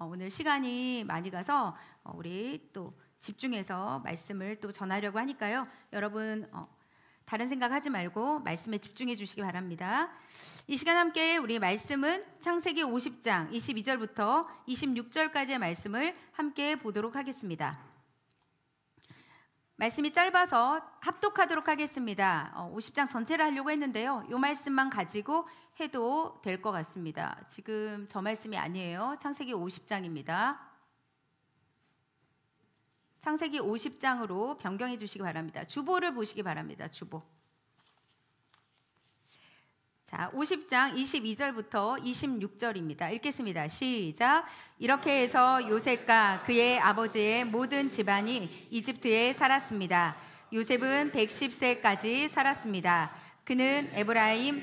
오늘 시간이 많이 가서 우리 또 집중해서 말씀을 또 전하려고 하니까요. 여러분 다른 생각하지 말고 말씀에 집중해 주시기 바랍니다. 이 시간 함께 우리 말씀은 창세기 50장 22절부터 26절까지의 말씀을 함께 보도록 하겠습니다. 말씀이 짧아서 합독하도록 하겠습니다. 50장 전체를 하려고 했는데요. 이 말씀만 가지고 해도 될 것 같습니다. 지금 저 말씀이 아니에요. 창세기 50장입니다. 창세기 50장으로 변경해 주시기 바랍니다. 주보를 보시기 바랍니다. 주보. 자, 50장 22절부터 26절입니다. 읽겠습니다. 시작. 이렇게 해서 요셉과 그의 아버지의 모든 집안이 이집트에 살았습니다. 요셉은 110세까지 살았습니다. 그는 에브라임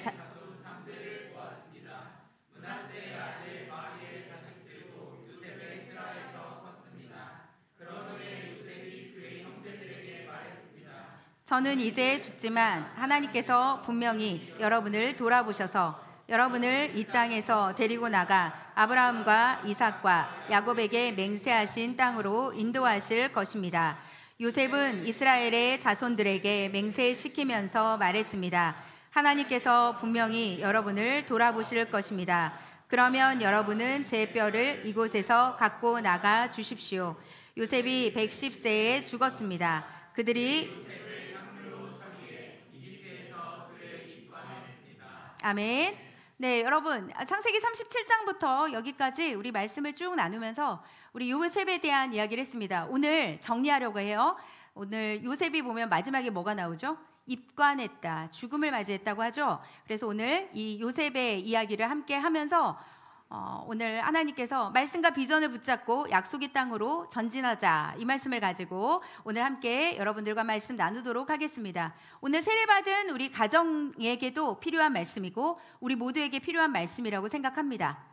저는 이제 죽지만 하나님께서 분명히 여러분을 돌아보셔서 여러분을 이 땅에서 데리고 나가 아브라함과 이삭과 야곱에게 맹세하신 땅으로 인도하실 것입니다. 요셉은 이스라엘의 자손들에게 맹세시키면서 말했습니다. 하나님께서 분명히 여러분을 돌아보실 것입니다. 그러면 여러분은 제 뼈를 이곳에서 갖고 나가 주십시오. 요셉이 110세에 죽었습니다. 그들이 아멘. 네, 여러분 창세기 37장부터 여기까지 우리 말씀을 쭉 나누면서 우리 요셉에 대한 이야기를 했습니다. 오늘 정리하려고 해요. 오늘 요셉이 보면 마지막에 뭐가 나오죠? 입관했다, 죽음을 맞이했다고 하죠. 그래서 오늘 이 요셉의 이야기를 함께 하면서 오늘 하나님께서 말씀과 비전을 붙잡고 약속의 땅으로 전진하자, 이 말씀을 가지고 오늘 함께 여러분들과 말씀 나누도록 하겠습니다. 오늘 세례받은 우리 가정에게도 필요한 말씀이고 우리 모두에게 필요한 말씀이라고 생각합니다.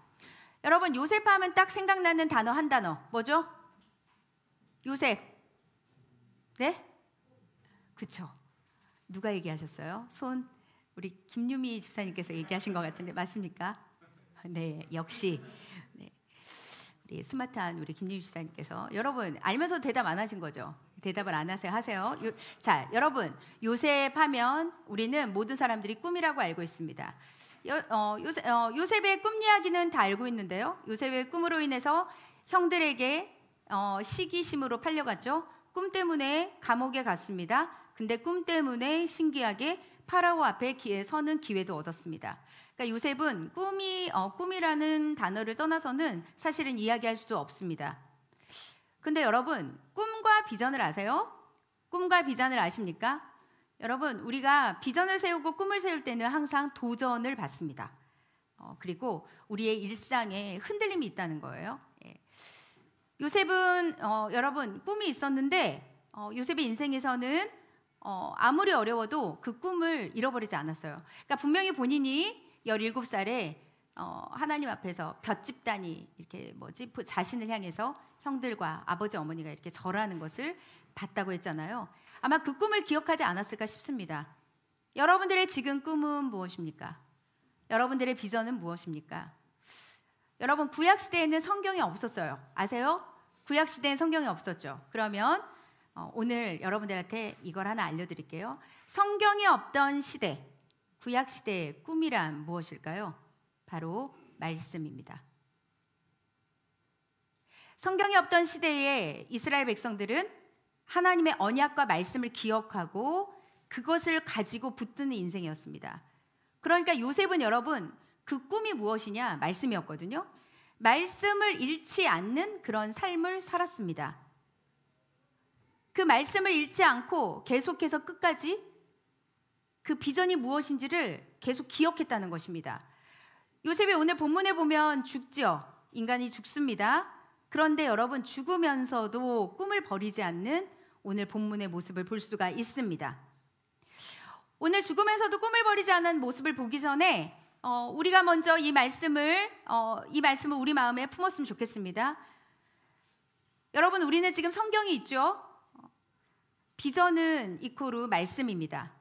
여러분, 요셉 하면 딱 생각나는 단어 한 단어 뭐죠? 요셉. 네? 그쵸. 누가 얘기하셨어요? 손. 우리 김유미 집사님께서 얘기하신 것 같은데 맞습니까? 네, 역시 네. 우리 스마트한 우리 김유미 집사님께서 여러분 알면서 대답 안 하신 거죠? 대답을 안 하세요? 하세요. 자, 여러분 요셉 하면 우리는 모든 사람들이 꿈이라고 알고 있습니다. 요셉의 꿈 이야기는 다 알고 있는데요. 요셉의 꿈으로 인해서 형들에게 시기심으로 팔려갔죠. 꿈 때문에 감옥에 갔습니다. 근데 꿈 때문에 신기하게 파라오 앞에 서는 기회도 얻었습니다. 그러니까 요셉은 꿈이라는 단어를 떠나서는 사실은 이야기할 수 없습니다. 근데 여러분, 꿈과 비전을 아세요? 꿈과 비전을 아십니까? 여러분, 우리가 비전을 세우고 꿈을 세울 때는 항상 도전을 받습니다. 그리고 우리의 일상에 흔들림이 있다는 거예요. 예. 요셉은 여러분 꿈이 있었는데 요셉의 인생에서는 아무리 어려워도 그 꿈을 잃어버리지 않았어요. 그러니까 분명히 본인이 17살에 하나님 앞에서 볏집단이 이렇게 자신을 향해서 형들과 아버지 어머니가 이렇게 절하는 것을 봤다고 했잖아요. 아마 그 꿈을 기억하지 않았을까 싶습니다. 여러분들의 지금 꿈은 무엇입니까? 여러분들의 비전은 무엇입니까? 여러분, 구약 시대에는 성경이 없었어요. 아세요? 구약 시대엔 성경이 없었죠. 그러면 오늘 여러분들한테 이걸 하나 알려드릴게요. 성경이 없던 시대, 구약 시대의 꿈이란 무엇일까요? 바로 말씀입니다. 성경이 없던 시대에 이스라엘 백성들은 하나님의 언약과 말씀을 기억하고 그것을 가지고 붙드는 인생이었습니다. 그러니까 요셉은 여러분 그 꿈이 무엇이냐? 말씀이었거든요. 말씀을 잃지 않는 그런 삶을 살았습니다. 그 말씀을 잃지 않고 계속해서 끝까지 그 비전이 무엇인지를 계속 기억했다는 것입니다. 요셉이 오늘 본문에 보면 죽죠. 인간이 죽습니다. 그런데 여러분 죽으면서도 꿈을 버리지 않는 오늘 본문의 모습을 볼 수가 있습니다. 오늘 죽으면서도 꿈을 버리지 않은 모습을 보기 전에 우리가 먼저 이 말씀을 우리 마음에 품었으면 좋겠습니다. 여러분, 우리는 지금 성경이 있죠. 비전은 이코르 말씀입니다.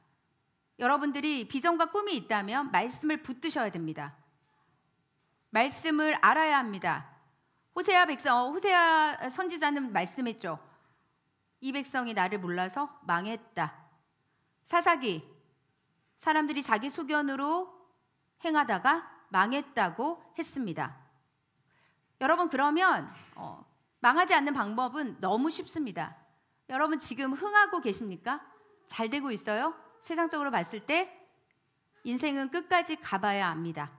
여러분들이 비전과 꿈이 있다면 말씀을 붙드셔야 됩니다. 말씀을 알아야 합니다. 호세아 선지자는 말씀했죠. 이 백성이 나를 몰라서 망했다. 사사기, 사람들이 자기 소견으로 행하다가 망했다고 했습니다. 여러분, 그러면 망하지 않는 방법은 너무 쉽습니다. 여러분, 지금 흥하고 계십니까? 잘 되고 있어요? 세상적으로 봤을 때 인생은 끝까지 가봐야 합니다.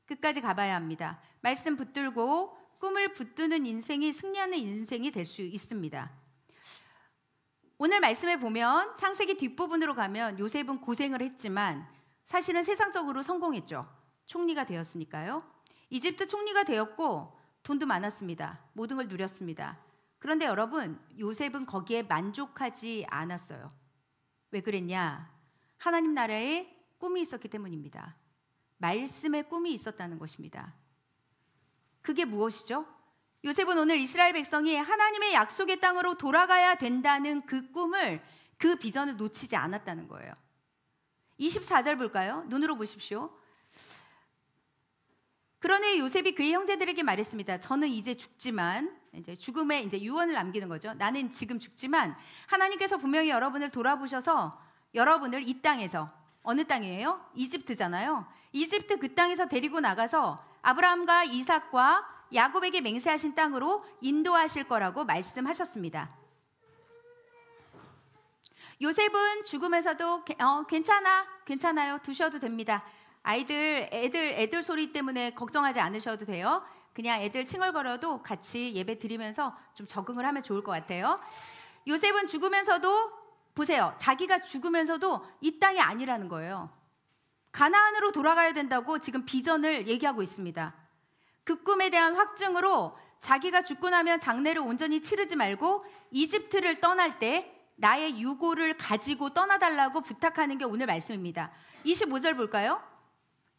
끝까지 가봐야 합니다. 말씀 붙들고 꿈을 붙드는 인생이 승리하는 인생이 될 수 있습니다. 오늘 말씀에 보면 창세기 뒷부분으로 가면 요셉은 고생을 했지만 사실은 세상적으로 성공했죠. 총리가 되었으니까요. 이집트 총리가 되었고 돈도 많았습니다. 모든 걸 누렸습니다. 그런데 여러분, 요셉은 거기에 만족하지 않았어요. 왜 그랬냐? 하나님 나라에 꿈이 있었기 때문입니다. 말씀의 꿈이 있었다는 것입니다. 그게 무엇이죠? 요셉은 오늘 이스라엘 백성이 하나님의 약속의 땅으로 돌아가야 된다는 그 꿈을, 그 비전을 놓치지 않았다는 거예요. 24절 볼까요? 눈으로 보십시오. 그런 후에 요셉이 그의 형제들에게 말했습니다. 저는 이제 죽지만, 이제 죽음의 이제 유언을 남기는 거죠. 나는 지금 죽지만 하나님께서 분명히 여러분을 돌아보셔서 여러분을 이 땅에서, 어느 땅이에요? 이집트잖아요. 이집트 그 땅에서 데리고 나가서 아브라함과 이삭과 야곱에게 맹세하신 땅으로 인도하실 거라고 말씀하셨습니다. 요셉은 죽으면서도 괜찮아요. 두셔도 됩니다. 애들 소리 때문에 걱정하지 않으셔도 돼요. 그냥 애들 칭얼거려도 같이 예배 드리면서 좀 적응을 하면 좋을 것 같아요. 요셉은 죽으면서도, 보세요, 자기가 죽으면서도 이 땅이 아니라는 거예요. 가나안으로 돌아가야 된다고 지금 비전을 얘기하고 있습니다. 그 꿈에 대한 확증으로 자기가 죽고 나면 장례를 온전히 치르지 말고 이집트를 떠날 때 나의 유고를 가지고 떠나달라고 부탁하는 게 오늘 말씀입니다. 25절 볼까요?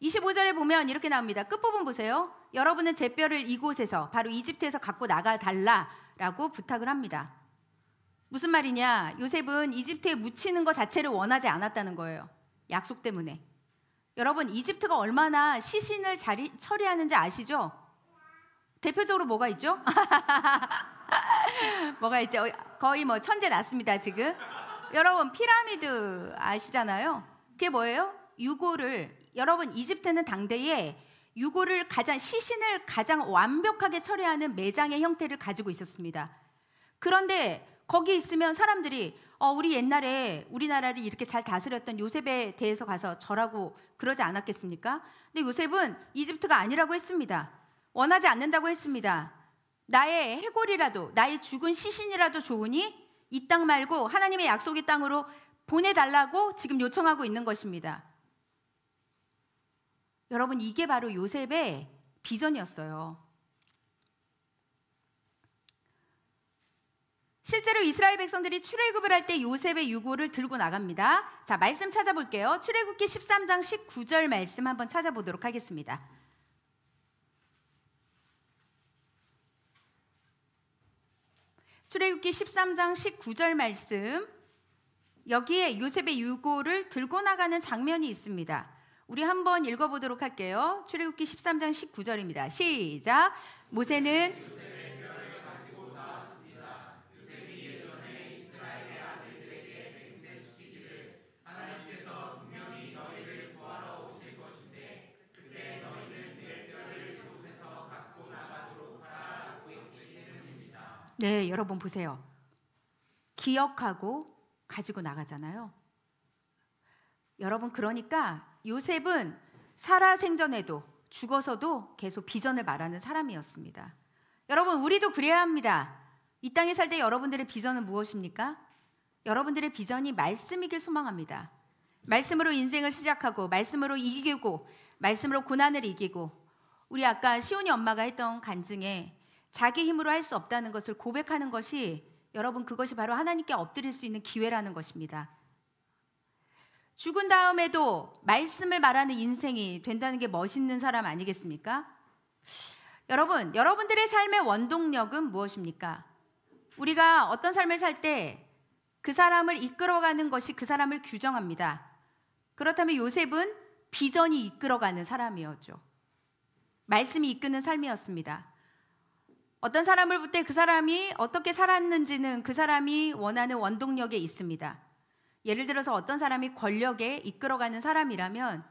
25절에 보면 이렇게 나옵니다. 끝부분 보세요. 여러분은 제 뼈를 이곳에서, 바로 이집트에서 갖고 나가달라라고 부탁을 합니다. 무슨 말이냐? 요셉은 이집트에 묻히는 것 자체를 원하지 않았다는 거예요. 약속 때문에. 여러분, 이집트가 얼마나 시신을 처리하는지 아시죠? 대표적으로 뭐가 있죠? 뭐가 있죠? 거의 뭐 천재 났습니다, 지금. 여러분, 피라미드 아시잖아요? 그게 뭐예요? 유고를, 여러분, 이집트는 당대에 유고를 시신을 가장 완벽하게 처리하는 매장의 형태를 가지고 있었습니다. 그런데 거기 있으면 사람들이 우리 옛날에 우리나라를 이렇게 잘 다스렸던 요셉에 대해서 가서 절하고 그러지 않았겠습니까? 근데 요셉은 이집트가 아니라고 했습니다. 원하지 않는다고 했습니다. 나의 해골이라도, 나의 죽은 시신이라도 좋으니 이 땅 말고 하나님의 약속의 땅으로 보내달라고 지금 요청하고 있는 것입니다. 여러분, 이게 바로 요셉의 비전이었어요. 실제로 이스라엘 백성들이 출애굽을 할 때 요셉의 유고를 들고 나갑니다. 자, 말씀 찾아볼게요. 출애굽기 13장 19절 말씀 한번 찾아보도록 하겠습니다. 출애굽기 13장 19절 말씀, 여기에 요셉의 유고를 들고 나가는 장면이 있습니다. 우리 한번 읽어보도록 할게요. 출애굽기 13장 19절입니다. 시작. 모세는 네, 여러분 보세요. 기억하고 가지고 나가잖아요. 여러분, 그러니까 요셉은 살아생전에도 죽어서도 계속 비전을 말하는 사람이었습니다. 여러분, 우리도 그래야 합니다. 이 땅에 살 때 여러분들의 비전은 무엇입니까? 여러분들의 비전이 말씀이길 소망합니다. 말씀으로 인생을 시작하고, 말씀으로 이기고, 말씀으로 고난을 이기고, 우리 아까 시온이 엄마가 했던 간증에 자기 힘으로 할 수 없다는 것을 고백하는 것이, 여러분, 그것이 바로 하나님께 엎드릴 수 있는 기회라는 것입니다. 죽은 다음에도 말씀을 말하는 인생이 된다는 게 멋있는 사람 아니겠습니까? 여러분, 여러분들의 삶의 원동력은 무엇입니까? 우리가 어떤 삶을 살 때 그 사람을 이끌어가는 것이 그 사람을 규정합니다. 그렇다면 요셉은 비전이 이끌어가는 사람이었죠. 말씀이 이끄는 삶이었습니다. 어떤 사람을 볼 때 그 사람이 어떻게 살았는지는 그 사람이 원하는 원동력에 있습니다. 예를 들어서 어떤 사람이 권력에 이끌어가는 사람이라면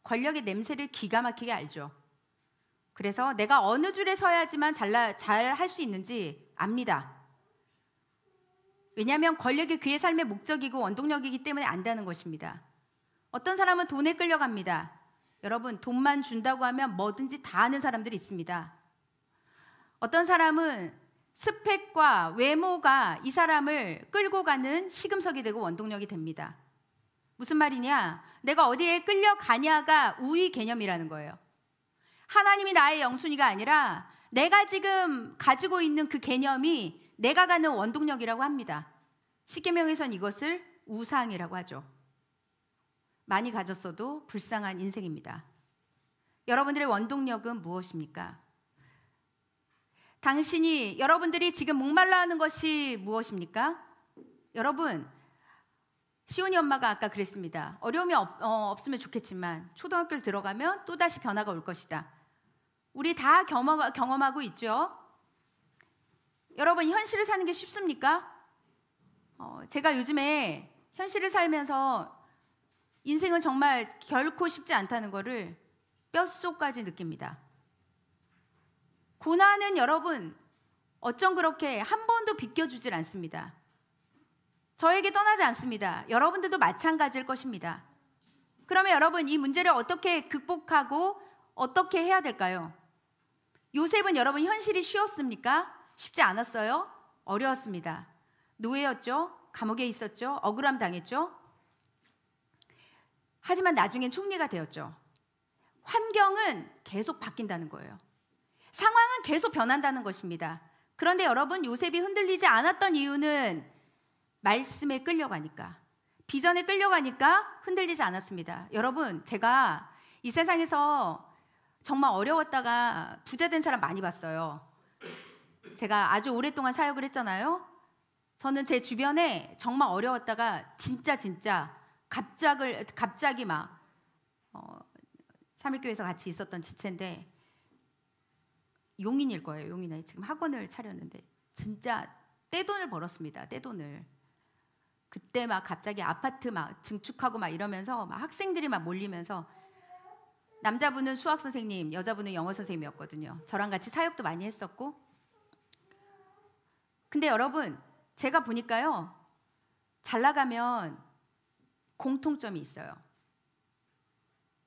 권력의 냄새를 기가 막히게 알죠. 그래서 내가 어느 줄에 서야지만 잘 할 수 있는지 압니다. 왜냐하면 권력이 그의 삶의 목적이고 원동력이기 때문에 안다는 것입니다. 어떤 사람은 돈에 끌려갑니다. 여러분, 돈만 준다고 하면 뭐든지 다 하는 사람들이 있습니다. 어떤 사람은 스펙과 외모가 이 사람을 끌고 가는 시금석이 되고 원동력이 됩니다. 무슨 말이냐? 내가 어디에 끌려가냐가 우위 개념이라는 거예요. 하나님이 나의 영순위가 아니라 내가 지금 가지고 있는 그 개념이 내가 가는 원동력이라고 합니다. 십계명에선 이것을 우상이라고 하죠. 많이 가졌어도 불쌍한 인생입니다. 여러분들의 원동력은 무엇입니까? 여러분들이 지금 목말라 하는 것이 무엇입니까? 여러분, 시온이 엄마가 아까 그랬습니다. 어려움이 없으면 좋겠지만 초등학교를 들어가면 또다시 변화가 올 것이다. 우리 다 경험하고 있죠? 여러분, 현실을 사는 게 쉽습니까? 제가 요즘에 현실을 살면서 인생은 정말 결코 쉽지 않다는 것을 뼛속까지 느낍니다. 고난은 여러분 어쩜 그렇게 한 번도 비껴주질 않습니다. 저에게 떠나지 않습니다. 여러분들도 마찬가지일 것입니다. 그러면 여러분, 이 문제를 어떻게 극복하고 어떻게 해야 될까요? 요셉은 여러분 현실이 쉬웠습니까? 쉽지 않았어요? 어려웠습니다. 노예였죠? 감옥에 있었죠? 억울함 당했죠? 하지만 나중엔 총리가 되었죠. 환경은 계속 바뀐다는 거예요. 상황은 계속 변한다는 것입니다. 그런데 여러분, 요셉이 흔들리지 않았던 이유는 말씀에 끌려가니까, 비전에 끌려가니까 흔들리지 않았습니다. 여러분, 제가 이 세상에서 정말 어려웠다가 부자 된 사람 많이 봤어요. 제가 아주 오랫동안 사역을 했잖아요. 저는 제 주변에 정말 어려웠다가 진짜 갑자기 막 삼일교회에서 같이 있었던 지체인데 용인일 거예요. 용인에 지금 학원을 차렸는데 진짜 떼돈을 벌었습니다. 떼돈을. 그때 막 갑자기 아파트 막 증축하고 막 이러면서 막 학생들이 막 몰리면서, 남자분은 수학 선생님, 여자분은 영어 선생님이었거든요. 저랑 같이 사역도 많이 했었고. 근데 여러분, 제가 보니까요, 잘 나가면 공통점이 있어요.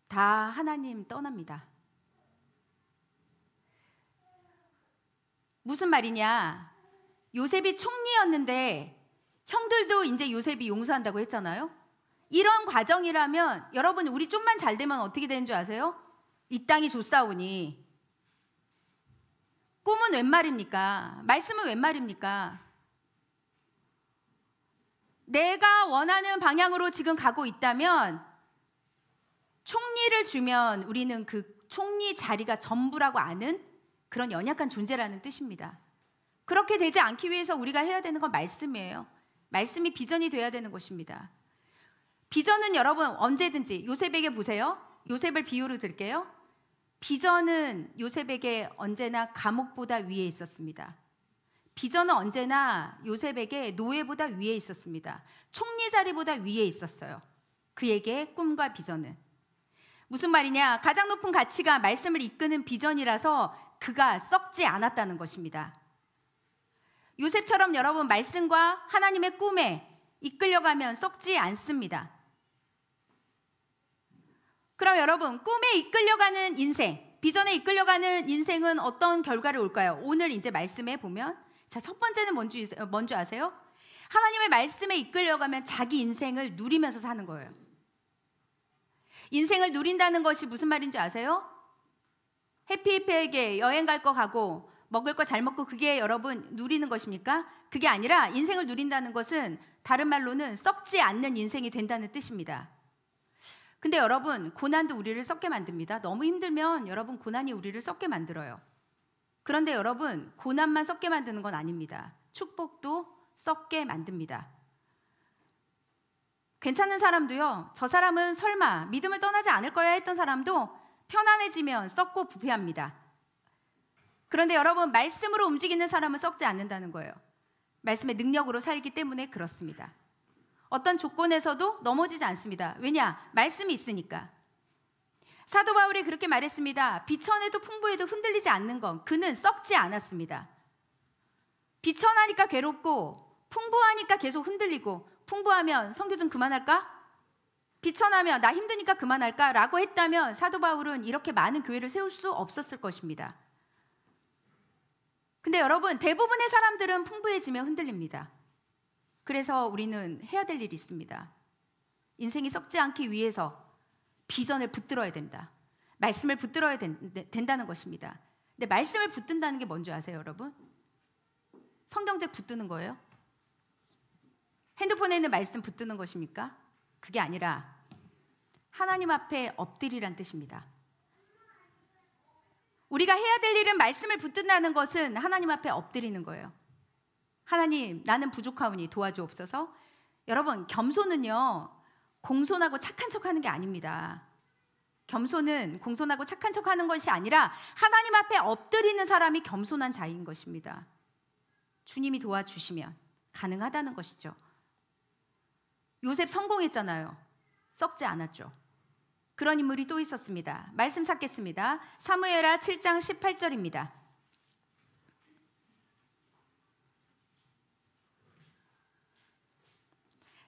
다 하나님 떠납니다. 무슨 말이냐? 요셉이 총리였는데 형들도 이제 요셉이 용서한다고 했잖아요. 이런 과정이라면 여러분, 우리 좀만 잘 되면 어떻게 되는 줄 아세요? 이 땅이 좋사오니. 꿈은 웬 말입니까? 말씀은 웬 말입니까? 내가 원하는 방향으로 지금 가고 있다면 총리를 주면 우리는 그 총리 자리가 전부라고 아는 그런 연약한 존재라는 뜻입니다. 그렇게 되지 않기 위해서 우리가 해야 되는 건 말씀이에요. 말씀이 비전이 돼야 되는 것입니다. 비전은 여러분 언제든지, 요셉에게 보세요. 요셉을 비유로 들게요. 비전은 요셉에게 언제나 감옥보다 위에 있었습니다. 비전은 언제나 요셉에게 노예보다 위에 있었습니다. 총리 자리보다 위에 있었어요. 그에게 꿈과 비전은. 무슨 말이냐? 가장 높은 가치가 말씀을 이끄는 비전이라서 그가 썩지 않았다는 것입니다. 요셉처럼 여러분, 말씀과 하나님의 꿈에 이끌려가면 썩지 않습니다. 그럼 여러분, 꿈에 이끌려가는 인생, 비전에 이끌려가는 인생은 어떤 결과를 올까요? 오늘 이제 말씀에 보면, 자, 첫 번째는 뭔지 아세요? 하나님의 말씀에 이끌려가면 자기 인생을 누리면서 사는 거예요. 인생을 누린다는 것이 무슨 말인지 아세요? 해피해피하게 여행 갈 거 가고 먹을 거 잘 먹고, 그게 여러분 누리는 것입니까? 그게 아니라 인생을 누린다는 것은 다른 말로는 썩지 않는 인생이 된다는 뜻입니다. 근데 여러분, 고난도 우리를 썩게 만듭니다. 너무 힘들면 여러분, 고난이 우리를 썩게 만들어요. 그런데 여러분, 고난만 썩게 만드는 건 아닙니다. 축복도 썩게 만듭니다. 괜찮은 사람도요, 저 사람은 설마 믿음을 떠나지 않을 거야 했던 사람도 편안해지면 썩고 부패합니다. 그런데 여러분, 말씀으로 움직이는 사람은 썩지 않는다는 거예요. 말씀의 능력으로 살기 때문에 그렇습니다. 어떤 조건에서도 넘어지지 않습니다. 왜냐? 말씀이 있으니까. 사도 바울이 그렇게 말했습니다. 비천해도 풍부해도 흔들리지 않는 건 그는 썩지 않았습니다. 비천하니까 괴롭고 풍부하니까 계속 흔들리고, 풍부하면 선교 좀 그만할까? 비천하면 나 힘드니까 그만할까? 라고 했다면 사도 바울은 이렇게 많은 교회를 세울 수 없었을 것입니다. 근데 여러분, 대부분의 사람들은 풍부해지면 흔들립니다. 그래서 우리는 해야 될 일이 있습니다. 인생이 썩지 않기 위해서 비전을 붙들어야 된다. 말씀을 붙들어야 된다는 것입니다. 근데 말씀을 붙든다는 게 뭔지 아세요, 여러분? 성경책 붙드는 거예요? 핸드폰에 있는 말씀 붙드는 것입니까? 그게 아니라 하나님 앞에 엎드리란 뜻입니다. 우리가 해야 될 일은 말씀을 붙든다는 것은 하나님 앞에 엎드리는 거예요. 하나님, 나는 부족하오니 도와주옵소서. 여러분, 겸손은요, 공손하고 착한 척하는 게 아닙니다. 겸손은 공손하고 착한 척하는 것이 아니라 하나님 앞에 엎드리는 사람이 겸손한 자인 것입니다. 주님이 도와주시면 가능하다는 것이죠. 요셉 성공했잖아요. 썩지 않았죠. 그런 인물이 또 있었습니다. 말씀 찾겠습니다. 사무엘하 7장 18절입니다.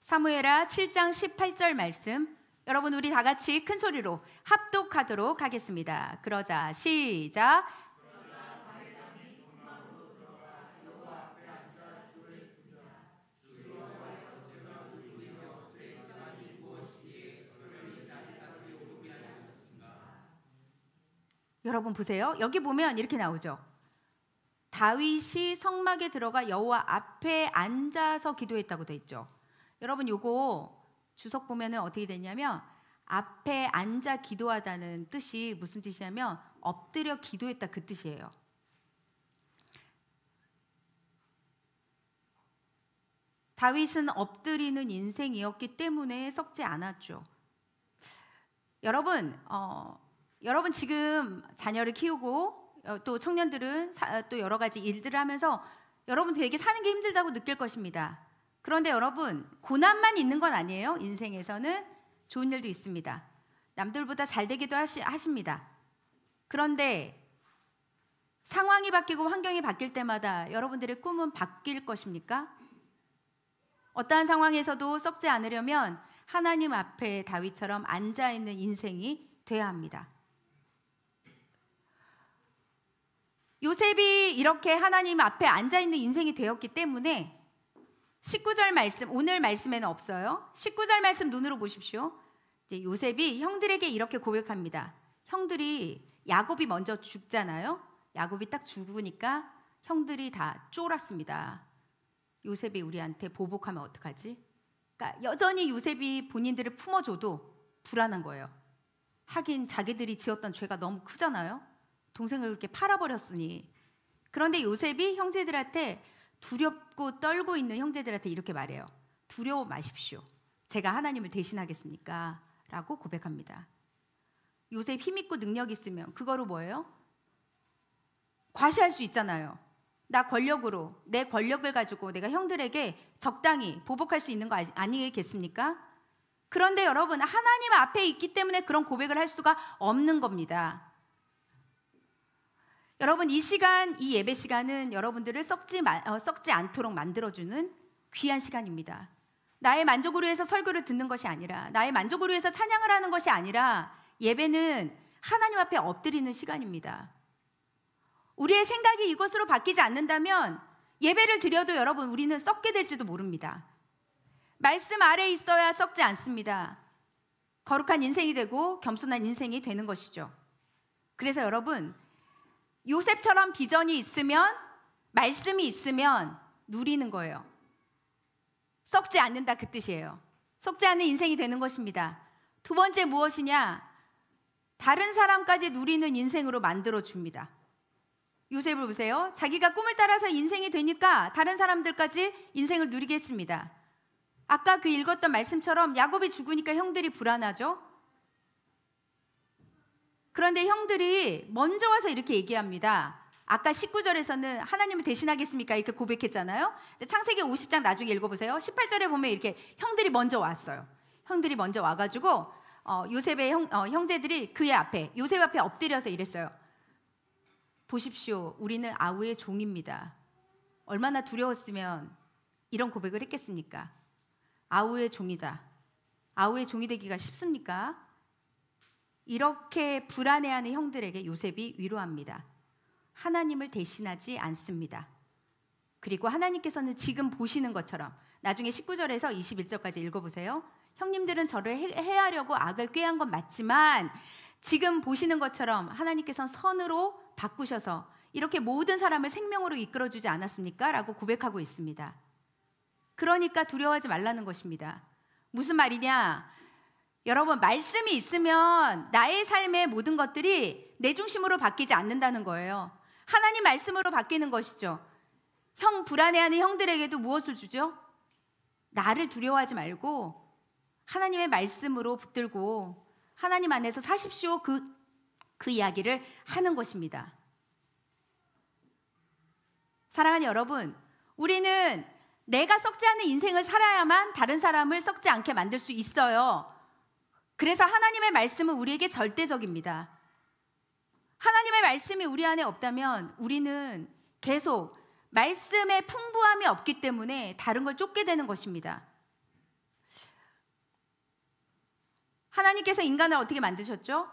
사무엘하 7장 18절 말씀, 여러분 우리 다 같이 큰 소리로 합독하도록 하겠습니다. 그러자 시작. 여러분 보세요. 여기 보면 이렇게 나오죠. 다윗이 성막에 들어가 여호와 앞에 앉아서 기도했다고 돼 있죠. 여러분, 요거 주석 보면은 어떻게 되냐면 앞에 앉아 기도하다는 뜻이 무슨 뜻이냐면 엎드려 기도했다, 그 뜻이에요. 다윗은 엎드리는 인생이었기 때문에 썩지 않았죠. 여러분, 여러분 지금 자녀를 키우고 또 청년들은 또 여러 가지 일들을 하면서 여러분 되게 사는 게 힘들다고 느낄 것입니다. 그런데 여러분, 고난만 있는 건 아니에요. 인생에서는 좋은 일도 있습니다. 남들보다 잘 되기도 하십니다. 그런데 상황이 바뀌고 환경이 바뀔 때마다 여러분들의 꿈은 바뀔 것입니까? 어떠한 상황에서도 썩지 않으려면 하나님 앞에 다윗처럼 앉아있는 인생이 돼야 합니다. 요셉이 이렇게 하나님 앞에 앉아있는 인생이 되었기 때문에 19절 말씀, 오늘 말씀에는 없어요. 19절 말씀 눈으로 보십시오. 요셉이 형들에게 이렇게 고백합니다. 형들이, 야곱이 먼저 죽잖아요. 야곱이 딱 죽으니까 형들이 다 쫄았습니다. 요셉이 우리한테 보복하면 어떡하지? 그러니까 여전히 요셉이 본인들을 품어줘도 불안한 거예요. 하긴 자기들이 지었던 죄가 너무 크잖아요. 동생을 그렇게 팔아버렸으니. 그런데 요셉이 형제들한테, 두렵고 떨고 있는 형제들한테 이렇게 말해요. 두려워 마십시오. 제가 하나님을 대신하겠습니까? 라고 고백합니다. 요셉 힘있고 능력 있으면 그거로 뭐예요? 과시할 수 있잖아요. 나 권력으로, 내 권력을 가지고 내가 형들에게 적당히 보복할 수 있는 거 아니겠습니까? 그런데 여러분, 하나님 앞에 있기 때문에 그런 고백을 할 수가 없는 겁니다. 여러분, 이 시간, 이 예배 시간은 여러분들을 썩지 않도록 만들어주는 귀한 시간입니다. 나의 만족을 위해서 설교를 듣는 것이 아니라, 나의 만족을 위해서 찬양을 하는 것이 아니라, 예배는 하나님 앞에 엎드리는 시간입니다. 우리의 생각이 이것으로 바뀌지 않는다면 예배를 드려도 여러분, 우리는 썩게 될지도 모릅니다. 말씀 아래에 있어야 썩지 않습니다. 거룩한 인생이 되고 겸손한 인생이 되는 것이죠. 그래서 여러분, 요셉처럼 비전이 있으면, 말씀이 있으면 누리는 거예요. 썩지 않는다, 그 뜻이에요. 썩지 않는 인생이 되는 것입니다. 두 번째 무엇이냐? 다른 사람까지 누리는 인생으로 만들어줍니다. 요셉을 보세요. 자기가 꿈을 따라서 인생이 되니까 다른 사람들까지 인생을 누리게 했습니다. 아까 그 읽었던 말씀처럼 야곱이 죽으니까 형들이 불안하죠? 그런데 형들이 먼저 와서 이렇게 얘기합니다. 아까 19절에서는 하나님을 대신하겠습니까? 이렇게 고백했잖아요. 근데 창세기 50장 나중에 읽어보세요. 18절에 보면 이렇게 형들이 먼저 왔어요. 형들이 먼저 와가지고 요셉의 형제들이 그의 앞에, 요셉 앞에 엎드려서 이랬어요. 보십시오, 우리는 아우의 종입니다. 얼마나 두려웠으면 이런 고백을 했겠습니까? 아우의 종이다. 아우의 종이 되기가 쉽습니까? 이렇게 불안해하는 형들에게 요셉이 위로합니다. 하나님을 대신하지 않습니다. 그리고 하나님께서는 지금 보시는 것처럼, 나중에 19절에서 21절까지 읽어보세요. 형님들은 저를 해하려고 악을 꾀한 건 맞지만 지금 보시는 것처럼 하나님께서는 선으로 바꾸셔서 이렇게 모든 사람을 생명으로 이끌어주지 않았습니까? 라고 고백하고 있습니다. 그러니까 두려워하지 말라는 것입니다. 무슨 말이냐? 여러분, 말씀이 있으면 나의 삶의 모든 것들이 내 중심으로 바뀌지 않는다는 거예요. 하나님 말씀으로 바뀌는 것이죠. 불안해하는 형들에게도 무엇을 주죠? 나를 두려워하지 말고 하나님의 말씀으로 붙들고 하나님 안에서 사십시오. 그 이야기를 하는 것입니다. 사랑하는 여러분, 우리는 내가 썩지 않는 인생을 살아야만 다른 사람을 썩지 않게 만들 수 있어요. 그래서 하나님의 말씀은 우리에게 절대적입니다. 하나님의 말씀이 우리 안에 없다면 우리는 계속 말씀의 풍부함이 없기 때문에 다른 걸 쫓게 되는 것입니다. 하나님께서 인간을 어떻게 만드셨죠?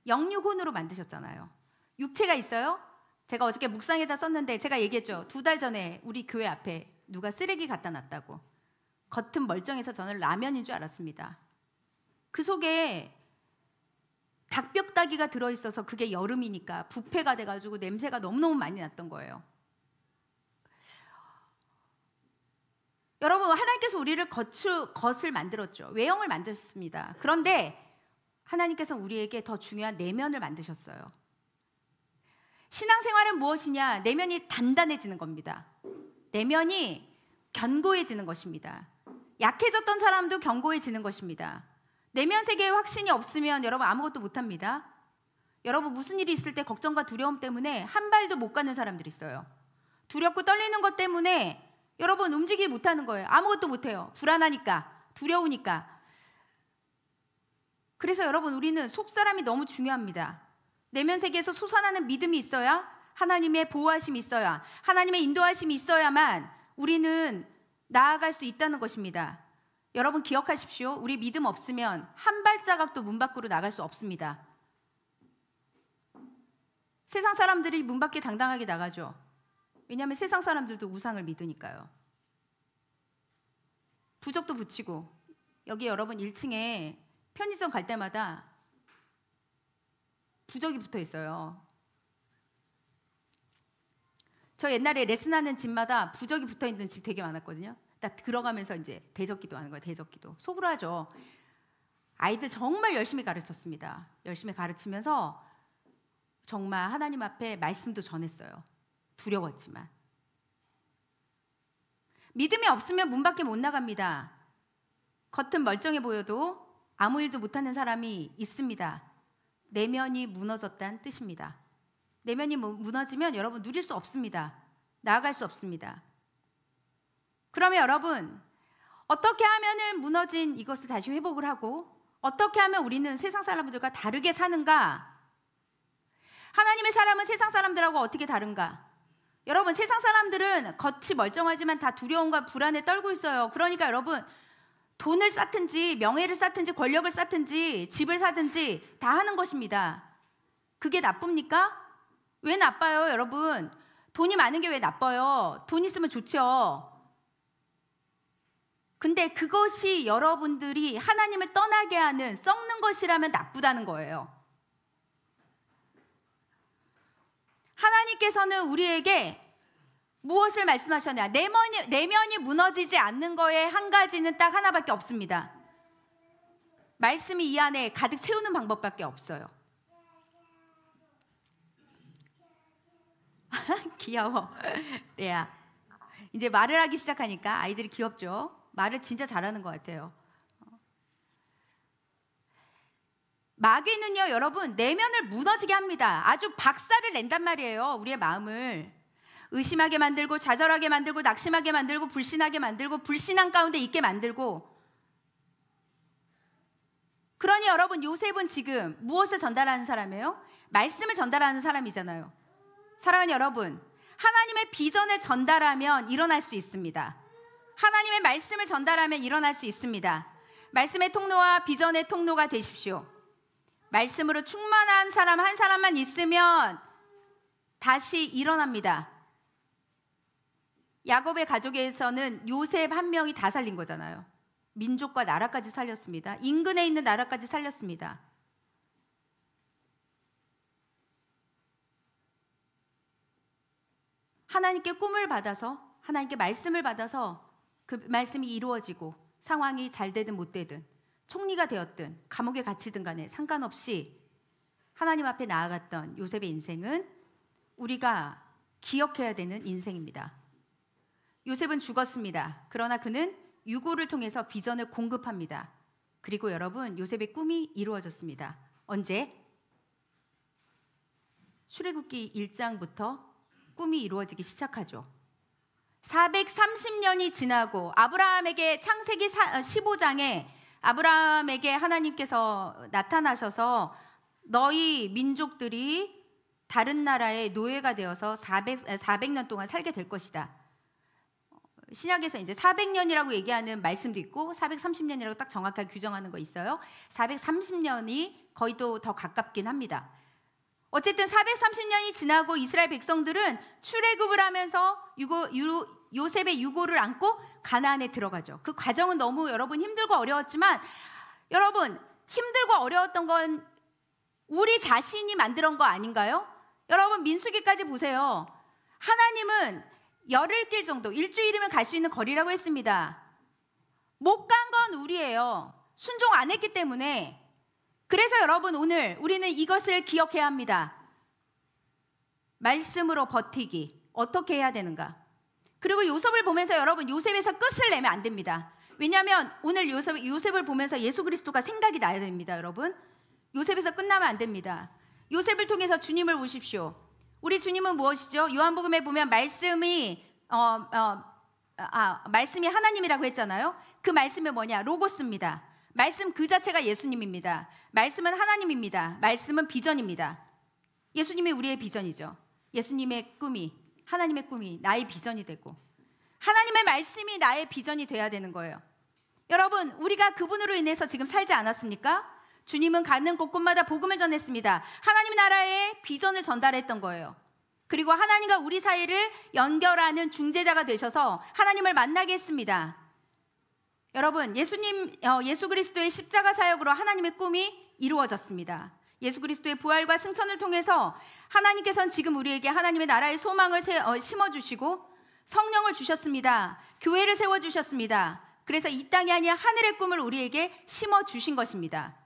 영육혼으로 만드셨잖아요. 육체가 있어요? 제가 어저께 묵상에다 썼는데 제가 얘기했죠. 2달 전에 우리 교회 앞에 누가 쓰레기 갖다 놨다고. 겉은 멀쩡해서 저는 라면인 줄 알았습니다. 그 속에 닭뼈다귀가 들어있어서 그게 여름이니까 부패가 돼가지고 냄새가 너무너무 많이 났던 거예요. 여러분, 하나님께서 우리를 겉을 만들었죠. 외형을 만드셨습니다. 그런데 하나님께서 우리에게 더 중요한 내면을 만드셨어요. 신앙생활은 무엇이냐? 내면이 단단해지는 겁니다. 내면이 견고해지는 것입니다. 약해졌던 사람도 견고해지는 것입니다. 내면 세계에 확신이 없으면 여러분 아무것도 못합니다. 여러분, 무슨 일이 있을 때 걱정과 두려움 때문에 한 발도 못 가는 사람들이 있어요. 두렵고 떨리는 것 때문에 여러분 움직이지 못하는 거예요. 아무것도 못해요. 불안하니까, 두려우니까. 그래서 여러분, 우리는 속사람이 너무 중요합니다. 내면 세계에서 솟아나는 믿음이 있어야, 하나님의 보호하심이 있어야, 하나님의 인도하심이 있어야만 우리는 나아갈 수 있다는 것입니다. 여러분 기억하십시오. 우리 믿음 없으면 한 발자각도 문 밖으로 나갈 수 없습니다. 세상 사람들이 문 밖에 당당하게 나가죠. 왜냐하면 세상 사람들도 우상을 믿으니까요. 부적도 붙이고, 여기 여러분 1층에 편의점 갈 때마다 부적이 붙어 있어요. 저 옛날에 레슨하는 집마다 부적이 붙어 있는 집 되게 많았거든요. 딱 들어가면서 이제 대적기도 하는 거예요. 대적기도. 속으로 하죠. 아이들 정말 열심히 가르쳤습니다. 열심히 가르치면서 정말 하나님 앞에 말씀도 전했어요. 두려웠지만. 믿음이 없으면 문 밖에 못 나갑니다. 겉은 멀쩡해 보여도 아무 일도 못하는 사람이 있습니다. 내면이 무너졌다는 뜻입니다. 내면이 무너지면 여러분 누릴 수 없습니다. 나아갈 수 없습니다. 그러면 여러분, 어떻게 하면은 무너진 이것을 다시 회복을 하고, 어떻게 하면 우리는 세상 사람들과 다르게 사는가? 하나님의 사람은 세상 사람들하고 어떻게 다른가? 여러분, 세상 사람들은 겉이 멀쩡하지만 다 두려움과 불안에 떨고 있어요. 그러니까 여러분, 돈을 쌓든지 명예를 쌓든지 권력을 쌓든지 집을 사든지 다 하는 것입니다. 그게 나쁩니까? 왜 나빠요, 여러분? 돈이 많은 게 왜 나빠요? 돈 있으면 좋죠. 근데 그것이 여러분들이 하나님을 떠나게 하는 썩는 것이라면 나쁘다는 거예요. 하나님께서는 우리에게 무엇을 말씀하셨냐? 내면이 무너지지 않는 거에 한 가지는 딱 하나밖에 없습니다. 말씀이 이 안에 가득 채우는 방법밖에 없어요. 귀여워. 레아. 이제 말을 하기 시작하니까 아이들이 귀엽죠? 말을 진짜 잘하는 것 같아요. 마귀는요, 여러분, 내면을 무너지게 합니다. 아주 박살을 낸단 말이에요. 우리의 마음을 의심하게 만들고, 좌절하게 만들고, 낙심하게 만들고, 불신하게 만들고, 불신앙 가운데 있게 만들고. 그러니 여러분, 요셉은 지금 무엇을 전달하는 사람이에요? 말씀을 전달하는 사람이잖아요. 사랑하는 여러분, 하나님의 비전을 전달하면 일어날 수 있습니다. 하나님의 말씀을 전달하면 일어날 수 있습니다. 말씀의 통로와 비전의 통로가 되십시오. 말씀으로 충만한 사람 한 사람만 있으면 다시 일어납니다. 야곱의 가족에서는 요셉 한 명이 다 살린 거잖아요. 민족과 나라까지 살렸습니다. 인근에 있는 나라까지 살렸습니다. 하나님께 꿈을 받아서, 하나님께 말씀을 받아서 그 말씀이 이루어지고 상황이 잘 되든 못 되든, 총리가 되었든 감옥에 갇히든 간에 상관없이 하나님 앞에 나아갔던 요셉의 인생은 우리가 기억해야 되는 인생입니다. 요셉은 죽었습니다. 그러나 그는 유고를 통해서 비전을 공급합니다. 그리고 여러분, 요셉의 꿈이 이루어졌습니다. 언제? 출애굽기 1장부터 꿈이 이루어지기 시작하죠. 430년이 지나고 아브라함에게 창세기 15장에 아브라함에게 하나님께서 나타나셔서 너희 민족들이 다른 나라의 노예가 되어서 400년 동안 살게 될 것이다. 신약에서 이제 400년이라고 얘기하는 말씀도 있고 430년이라고 딱 정확하게 규정하는 거 있어요. 430년이 거의 또 더 가깝긴 합니다. 어쨌든 430년이 지나고 이스라엘 백성들은 출애굽을 하면서 요셉의 유고를 안고 가나안에 들어가죠. 그 과정은 너무 여러분 힘들고 어려웠지만, 여러분 힘들고 어려웠던 건 우리 자신이 만들어 거 아닌가요? 여러분 민수기까지 보세요. 하나님은 열흘길 정도, 일주일이면 갈 수 있는 거리라고 했습니다. 못 간 건 우리예요. 순종 안 했기 때문에. 그래서 여러분 오늘 우리는 이것을 기억해야 합니다. 말씀으로 버티기. 어떻게 해야 되는가? 그리고 요셉을 보면서 여러분 요셉에서 끝을 내면 안 됩니다. 왜냐하면 오늘 요셉을 보면서 예수 그리스도가 생각이 나야 됩니다. 여러분 요셉에서 끝나면 안 됩니다. 요셉을 통해서 주님을 보십시오. 우리 주님은 무엇이죠? 요한복음에 보면 말씀이 말씀이 하나님이라고 했잖아요. 그 말씀이 뭐냐? 로고스입니다. 말씀 그 자체가 예수님입니다. 말씀은 하나님입니다. 말씀은 비전입니다. 예수님이 우리의 비전이죠. 예수님의 꿈이, 하나님의 꿈이 나의 비전이 되고 하나님의 말씀이 나의 비전이 돼야 되는 거예요. 여러분 우리가 그분으로 인해서 지금 살지 않았습니까? 주님은 가는 곳곳마다 복음을 전했습니다. 하나님 나라의 비전을 전달했던 거예요. 그리고 하나님과 우리 사이를 연결하는 중재자가 되셔서 하나님을 만나게 했습니다. 여러분 예수 그리스도의 십자가 사역으로 하나님의 꿈이 이루어졌습니다. 예수 그리스도의 부활과 승천을 통해서 하나님께서는 지금 우리에게 하나님의 나라의 소망을 심어주시고 성령을 주셨습니다. 교회를 세워주셨습니다. 그래서 이 땅이 아니라 하늘의 꿈을 우리에게 심어주신 것입니다.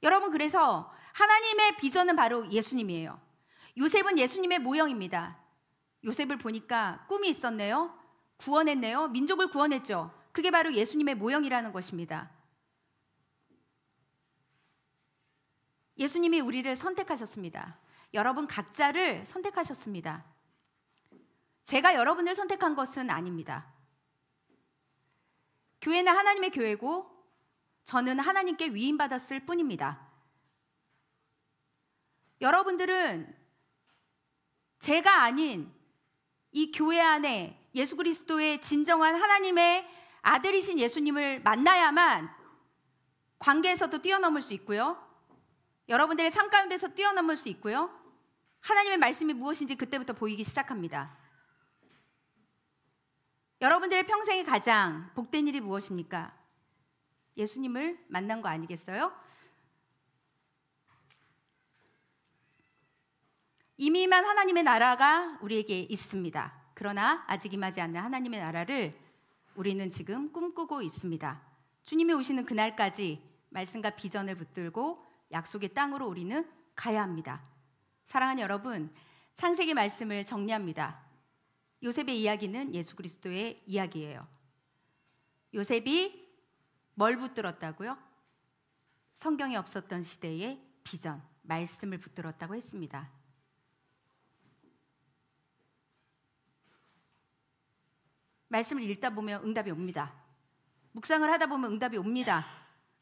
여러분 그래서 하나님의 비전은 바로 예수님이에요. 요셉은 예수님의 모형입니다. 요셉을 보니까 꿈이 있었네요. 구원했네요. 민족을 구원했죠. 그게 바로 예수님의 모형이라는 것입니다. 예수님이 우리를 선택하셨습니다. 여러분 각자를 선택하셨습니다. 제가 여러분을 선택한 것은 아닙니다. 교회는 하나님의 교회고 저는 하나님께 위임받았을 뿐입니다. 여러분들은 제가 아닌 이 교회 안에 예수 그리스도의 진정한 하나님의 아들이신 예수님을 만나야만 관계에서도 뛰어넘을 수 있고요. 여러분들의 삶 가운데서 뛰어넘을 수 있고요. 하나님의 말씀이 무엇인지 그때부터 보이기 시작합니다. 여러분들의 평생에 가장 복된 일이 무엇입니까? 예수님을 만난 거 아니겠어요? 이미 임한 하나님의 나라가 우리에게 있습니다. 그러나 아직 임하지 않는 하나님의 나라를 우리는 지금 꿈꾸고 있습니다. 주님이 오시는 그날까지 말씀과 비전을 붙들고 약속의 땅으로 우리는 가야 합니다. 사랑하는 여러분, 창세기 말씀을 정리합니다. 요셉의 이야기는 예수 그리스도의 이야기예요. 요셉이 뭘 붙들었다고요? 성경이 없었던 시대의 비전, 말씀을 붙들었다고 했습니다. 말씀을 읽다 보면 응답이 옵니다. 묵상을 하다 보면 응답이 옵니다.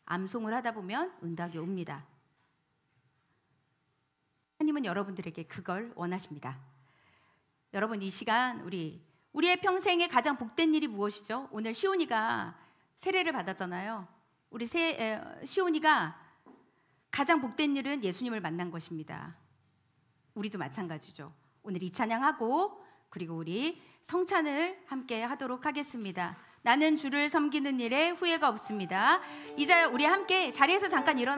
암송을 하다 보면 응답이 옵니다. 하나님은 여러분들에게 그걸 원하십니다. 여러분, 이 시간 우리의 평생에 가장 복된 일이 무엇이죠? 오늘 시온이가 세례를 받았잖아요. 우리 시온이가 가장 복된 일은 예수님을 만난 것입니다. 우리도 마찬가지죠. 오늘 이 찬양하고 그리고 우리 성찬을 함께 하도록 하겠습니다. 나는 주를 섬기는 일에 후회가 없습니다. 이제 우리 함께 자리에서 잠깐 일어나